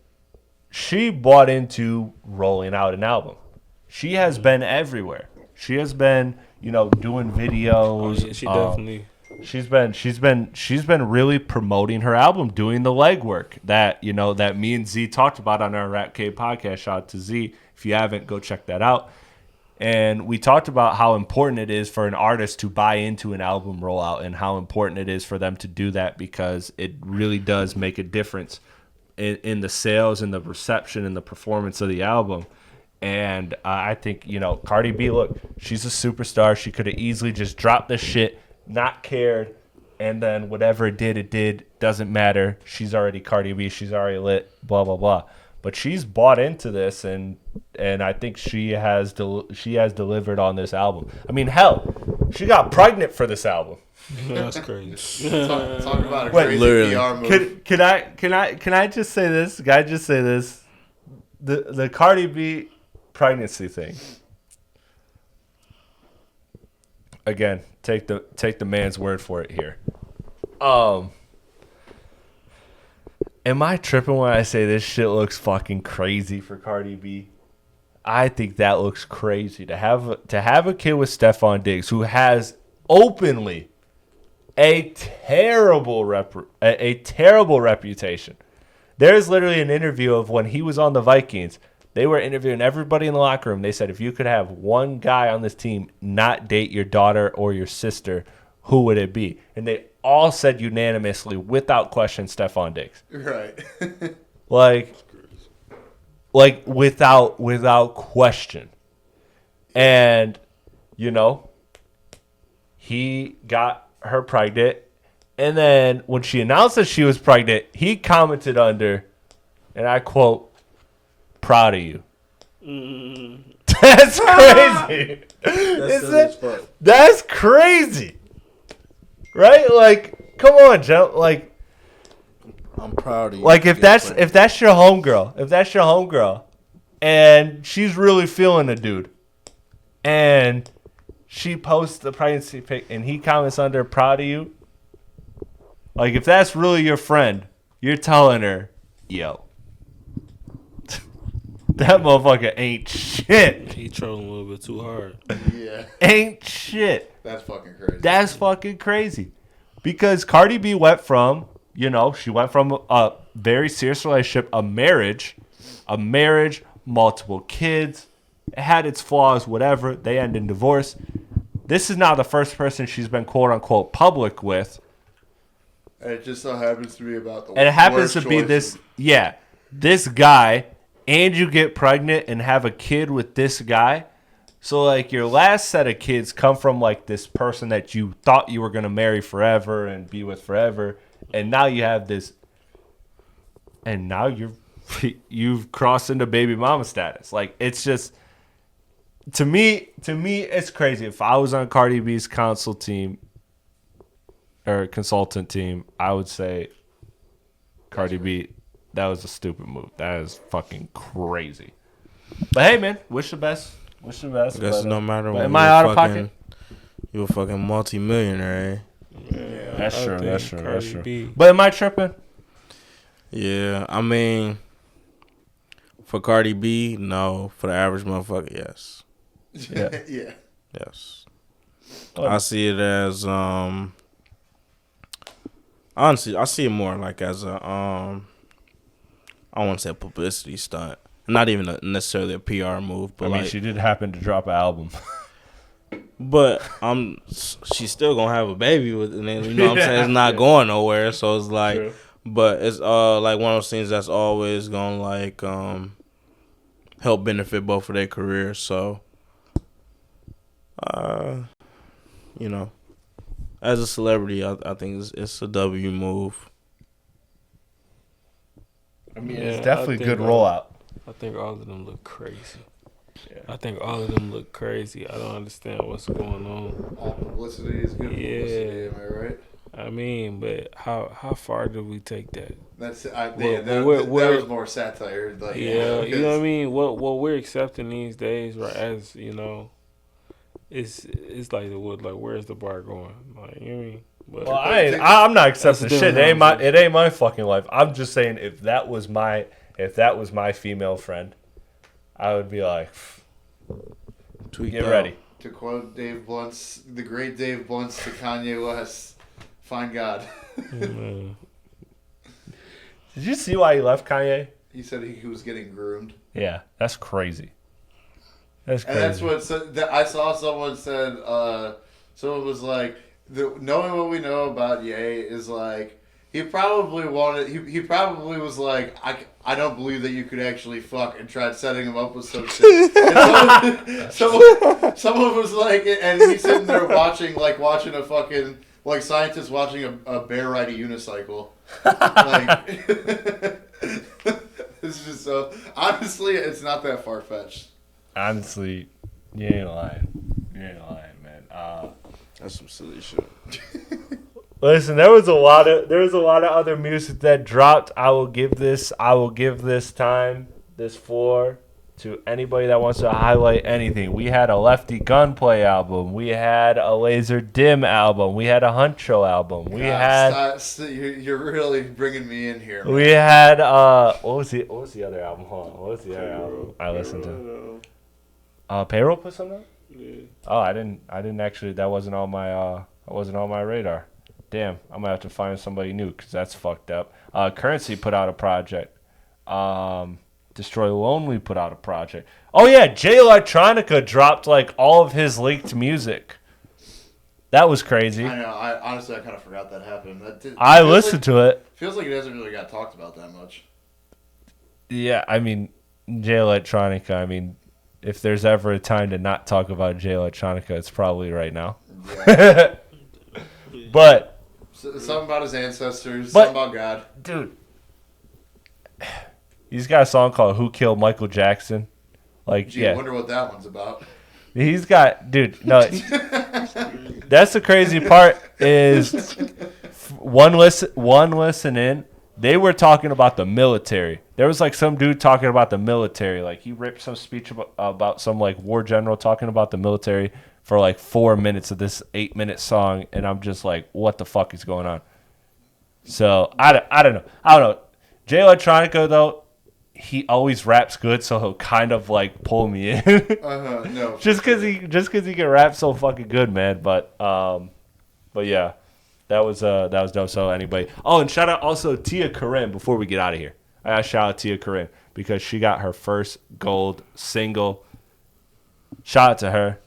she bought into rolling out an album. She has been everywhere. She has been, doing videos. Oh, yeah, she definitely. She's been really promoting her album, doing the legwork that that me and Z talked about on our Rap Cave podcast. Shout out to Z. If you haven't, go check that out. And we talked about how important it is for an artist to buy into an album rollout, and how important it is for them to do that, because it really does make a difference in the sales and the reception and the performance of the album. And I think, Cardi B, look, she's a superstar. She could have easily just dropped this shit, not cared, and then whatever it did. Doesn't matter. She's already Cardi B. She's already lit, blah, blah, blah. But she's bought into this, and I think she has delivered on this album. I mean, hell, she got pregnant for this album. That's crazy. Talk about a crazy PR move. Can I just say this? Can I just say this? The Cardi B pregnancy thing. Again, take the man's word for it here. Am I tripping when I say this shit looks fucking crazy for Cardi B? I think that looks crazy to have a kid with Stephon Diggs, who has openly a terrible reputation. There's literally an interview of when he was on the Vikings. They were interviewing everybody in the locker room. They said, if you could have one guy on this team not date your daughter or your sister, who would it be? And they all said unanimously, without question, Stephon Diggs. Right. like without question. And, he got her pregnant. And then when she announced that she was pregnant, he commented under, and I quote, "Proud of you." That's crazy. That's crazy. Right? Like, come on, Joe. Like, I'm proud of you. Like, if that's your homegirl, and she's really feeling the dude, and she posts the pregnancy pic, and he comments under, "Proud of you." Like, if that's really your friend, you're telling her, yo, that motherfucker ain't shit. He trolling a little bit too hard. Yeah. Ain't shit. That's fucking crazy. That's fucking crazy. Because Cardi B went from, she went from a very serious relationship, a marriage, multiple kids. It had its flaws, whatever. They end in divorce. This is now the first person she's been quote unquote public with. And it just so happens to be about the And it happens worst to be choices. this guy, and you get pregnant and have a kid with this guy. So like your last set of kids come from like this person that you thought you were gonna marry forever and be with forever, and now you have this, and now you've crossed into baby mama status. Like it's just to me it's crazy. If I was on Cardi B's consultant team, I would say Cardi B, that was a stupid move. That is fucking crazy. But hey, man, wish the best. Wish the best. I guess no matter what. Am I out of pocket? You a fucking multi-millionaire, eh? Yeah, That's true. That's true. That's Cardi true. B. But am I tripping? Yeah, I mean, for Cardi B, no. For the average motherfucker, yes. Yeah. Yeah. Yes. Oh. I see it as honestly, I see it more like as a I want to say a publicity stunt. Not even necessarily a PR move, but I mean, like, she did happen to drop an album. but she's still gonna have a baby with, and then, you know what I'm saying, it's not going nowhere. So it's like, True. but it's like one of those things that's always gonna like help benefit both of their careers. So you know, as a celebrity, I think it's a W move. I mean, Yeah, it's definitely a I good think, rollout. I think all of them look crazy. Yeah. I think all of them look crazy. I don't understand what's going on. All publicity is good publicity, am I right? I mean, but how far do we take that? That's Well, that was more satire. Like, Yeah, you know what I because- mean. What we're accepting these days, right? As you know, it's like the wood. Like, where's the bar going? Like, you know what I mean? But Well, I'm not accepting That's a shit. different It ain't my fucking life. I'm just saying if that was my female friend, I would be like, get ready. To quote Dave Blunt's, the great Dave Blunt's to Kanye West, "Find God." man, Did you see why he left Kanye? He said he was getting groomed. Yeah, that's crazy. That's And crazy. that's what I saw. Someone said, someone was like, knowing what we know about Ye is like, he probably was like, I don't believe that you could actually fuck, and tried setting him up with some shit. And someone was like, and he's sitting there watching a fucking, like scientists watching a bear ride a unicycle. Like, it's just so, honestly, it's not that far-fetched. Honestly, you ain't lying. You ain't lying, man. That's some silly shit. Listen, there was a lot of other music that dropped. I will give this floor to anybody that wants to highlight anything. We had a Lefty Gunplay album. We had a Laser Dim album. We had a Huncho album. You're really bringing me in here, man. We had what was the other album? Hold on. What was the other album I listened to? Payroll put something out? yeah. Oh, I didn't actually. That wasn't on my radar. Damn, I'm gonna have to find somebody new because that's fucked up. Currency put out a project. Destroy Lonely put out a project. Oh yeah, Jay Electronica dropped like all of his leaked music. That was crazy. I know. I honestly kind of forgot that happened. I listened to it. Feels like it hasn't really got talked about that much. Yeah, I mean, Jay Electronica. I mean, if there's ever a time to not talk about Jay Electronica, it's probably right now. Yeah. But Something about his ancestors. But- Something about God. dude, he's got a song called "Who Killed Michael Jackson." Like, Gee, yeah, I wonder what that one's about. he's got, dude. No, that's the crazy part. Is one listen in, they were talking about the military. There was like some dude talking about the military. Like he ripped some speech about some like war general talking about the military for like 4 minutes of this 8-minute song, and I'm just like, what the fuck is going on? So I don't know. Jay Electronica though, he always raps good, so he'll kind of like pull me in. No. just because he can rap so fucking good, man. But yeah, that was dope. So anybody, and shout out also Tia Corinne before we get out of here. I gotta shout out Tia Corinne because she got her first gold single. Shout out to her.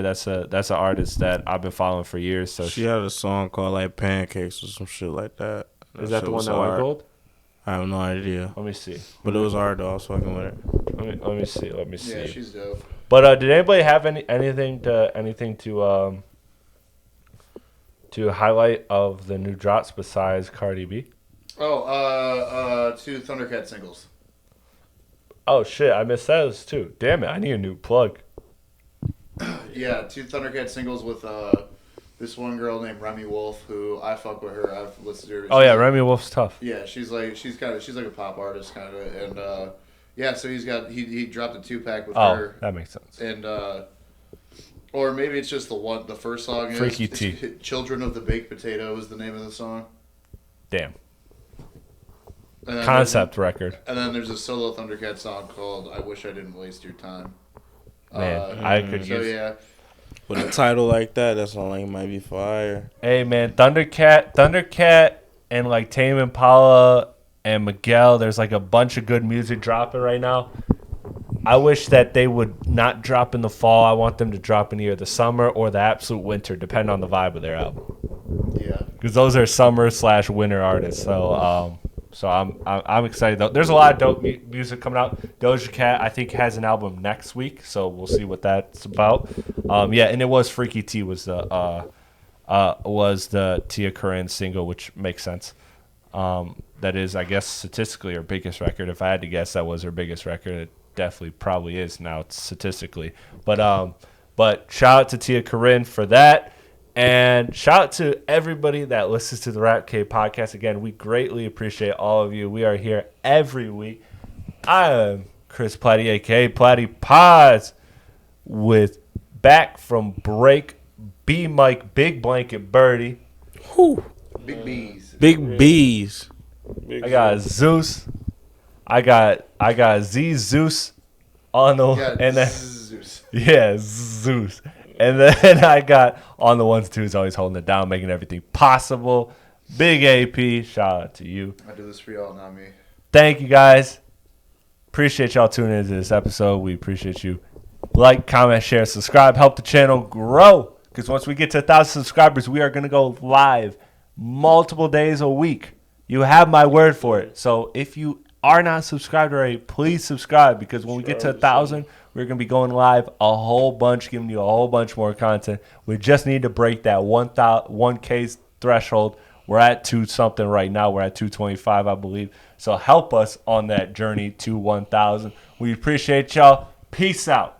That's an artist that I've been following for years. So She had a song called like Pancakes or some shit like that. is that shit the one was that went hard. gold? I have no idea, Let me see. but it was hard though. I was fucking with it. Let me see. Yeah, she's dope. But did anybody have anything to highlight of the new drops besides Cardi B? Oh, 2 Thundercat singles. Oh shit, I missed those too. Damn it, I need a new plug. Yeah, 2 Thundercat singles with this one girl named Remy Wolf, who I fuck with her. I've listened to her. Oh yeah, Remy Wolf's tough. Yeah, she's like a pop artist kind of, and yeah. So he dropped a 2-pack with her. Oh, that makes sense. And or maybe it's just the first song is Freaky T. Children of the Baked Potato is the name of the song. Damn. And then Concept record. And then there's a solo Thundercat song called "I Wish I Didn't Waste Your Time." Man, I could so use. yeah. With a title like that, that song like might be fire. Hey man, Thundercat, and like Tame Impala and Miguel. There's like a bunch of good music dropping right now. I wish that they would not drop in the fall. I want them to drop in either the summer or the absolute winter, depending on the vibe of their album. Yeah. Because those are summer/winter artists. So I'm excited though. There's a lot of dope music coming out. Doja Cat I think has an album next week, so we'll see what that's about. Yeah, and it was Freaky T was the Tia Corinne single, which makes sense. That is, I guess, statistically her biggest record. If I had to guess, that was her biggest record. It definitely probably is now statistically. But shout out to Tia Corinne for that. And shout out to everybody that listens to the Rap Cave podcast. Again, we greatly appreciate all of you. We are here every week. I am Chris Platte, a.k.a. Platte Pods, with back from break, B Mike, Big Blanket Birdie. Whew. Big B's. Big B's. I got Zeus. I got Z Zeus on the Yeah, and then Zeus. yeah, Zeus. And then I got on the ones and twos, always holding it down, making everything possible. Big AP, shout out to you. I do this for y'all, not me. Thank you guys. Appreciate y'all tuning into this episode. We appreciate you. Like, comment, share, subscribe. Help the channel grow. Because once we get to 1,000 subscribers, we are going to go live multiple days a week. You have my word for it. So if you are not subscribed already, please subscribe. Because when we get to 1,000, we're going to be going live a whole bunch, giving you a whole bunch more content. We just need to break that 1K threshold. We're at 2 something right now. We're at 225, I believe. So help us on that journey to 1,000. We appreciate y'all. Peace out.